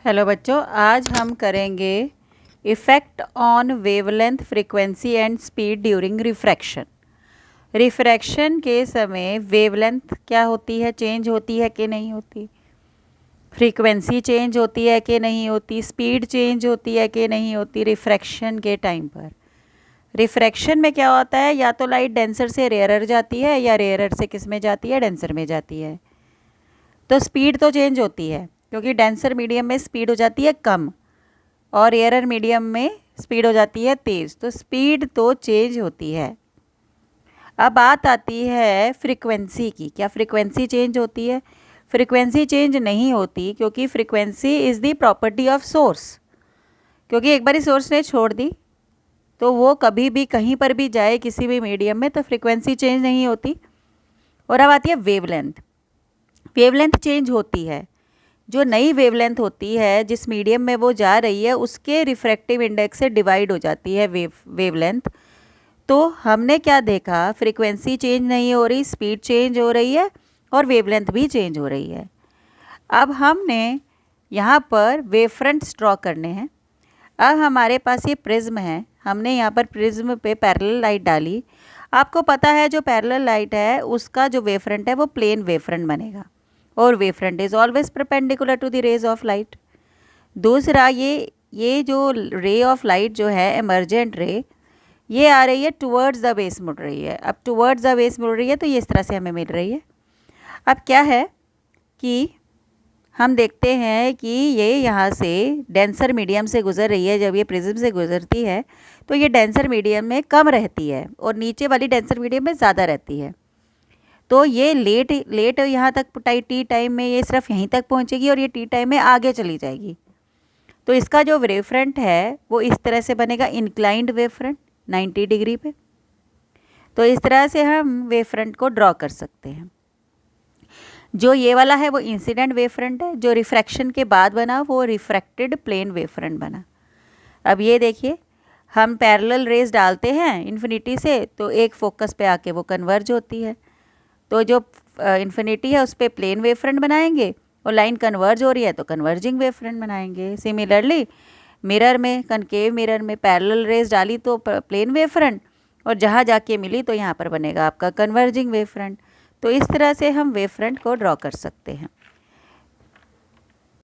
Hello बच्चों, आज हम करेंगे effect on wavelength frequency and speed during refraction. Refraction के समय वेवलेंथ क्या होती है, चेंज होती है कि नहीं होती, फ्रीक्वेंसी चेंज होती है कि नहीं होती, स्पीड चेंज होती है कि नहीं होती रिफ्रैक्शन के टाइम पर। रिफ्रैक्शन में क्या होता है, या तो लाइट डेंसर से रेयरर जाती है या रेयरर से किस में जाती है, डेंसर में जाती है। तो स्पीड तो चेंज होती है क्योंकि डेंसर मीडियम में स्पीड हो जाती है कम और एयर मीडियम में स्पीड हो जाती है तेज़। तो स्पीड तो चेंज होती है। अब बात आती है फ्रीक्वेंसी की। क्या फ्रीक्वेंसी चेंज होती है? फ्रीक्वेंसी चेंज नहीं होती क्योंकि frequency is the property of source. क्योंकि एक बार सोर्स ने छोड़ दी तो वो कभी भी कहीं पर भी जाए किसी भी मीडियम में तो फ्रीक्वेंसी चेंज नहीं होती। और अब आती है वेवलेंथ। वेवलेंथ चेंज होती है। जो नई वेवलेंथ होती है जिस मीडियम में वो जा रही है उसके रिफ्रैक्टिव इंडेक्स से डिवाइड हो जाती है वेवलेंथ। तो हमने क्या देखा, फ्रीक्वेंसी चेंज नहीं हो रही, स्पीड चेंज हो रही है और वेवलेंथ भी चेंज हो रही है। अब हमने यहाँ पर वेव फ्रंट्स ड्रॉ करने हैं। अब हमारे पास ये प्रिज्म है, हमने यहाँ पर प्रिज्म पे पैरेलल लाइट डाली। आपको पता है जो पैरेलल लाइट है उसका जो वेव फ्रंट है वो प्लेन वेव फ्रंट बनेगा और wave front is always perpendicular to the rays of light. दूसरा, ये जो रे ऑफ लाइट जो है एमर्जेंट रे, ये आ रही है टुवर्ड्स द बेस मुड़ रही है। अब टुवर्ड्स द बेस मुड़ रही है तो ये इस तरह से हमें मिल रही है। अब क्या है कि हम देखते हैं कि ये यहाँ से डेंसर मीडियम से गुजर रही है। जब ये प्रिज्म से गुजरती है तो ये डेंसर मीडियम में कम रहती है और नीचे वाली डेंसर मीडियम में ज़्यादा रहती है। तो ये लेट यहाँ तक टी टाइम में ये सिर्फ यहीं तक पहुँचेगी और ये टी टाइम में आगे चली जाएगी। तो इसका जो वेव फ्रंट है वो इस तरह से बनेगा, इंक्लाइंड वेव फ्रंट 90 डिग्री पे। तो इस तरह से हम वेव फ्रंट को ड्रॉ कर सकते हैं। जो ये वाला है वो इंसिडेंट वेव फ्रंट है, जो रिफ्रैक्शन के बाद बना वो रिफ्रैक्टेड प्लेन वेव फ्रंट बना। अब ये देखिए, हम पैरेलल रेज डालते हैं इन्फिनिटी से तो एक फोकस पे आके वो कन्वर्ज होती है। तो जो इन्फिनिटी है उस पर प्लेन वेव फ्रंट बनाएंगे और लाइन कन्वर्ज हो रही है तो कन्वर्जिंग वेव फ्रंट बनाएंगे। सिमिलरली मिरर में, कनकेव मिरर में पैरेलल रेज डाली तो प्लेन वेव फ्रंट और जहाँ जाके मिली तो यहाँ पर बनेगा आपका कन्वर्जिंग वेव फ्रंट। तो इस तरह से हम वेव फ्रंट को ड्रॉ कर सकते हैं।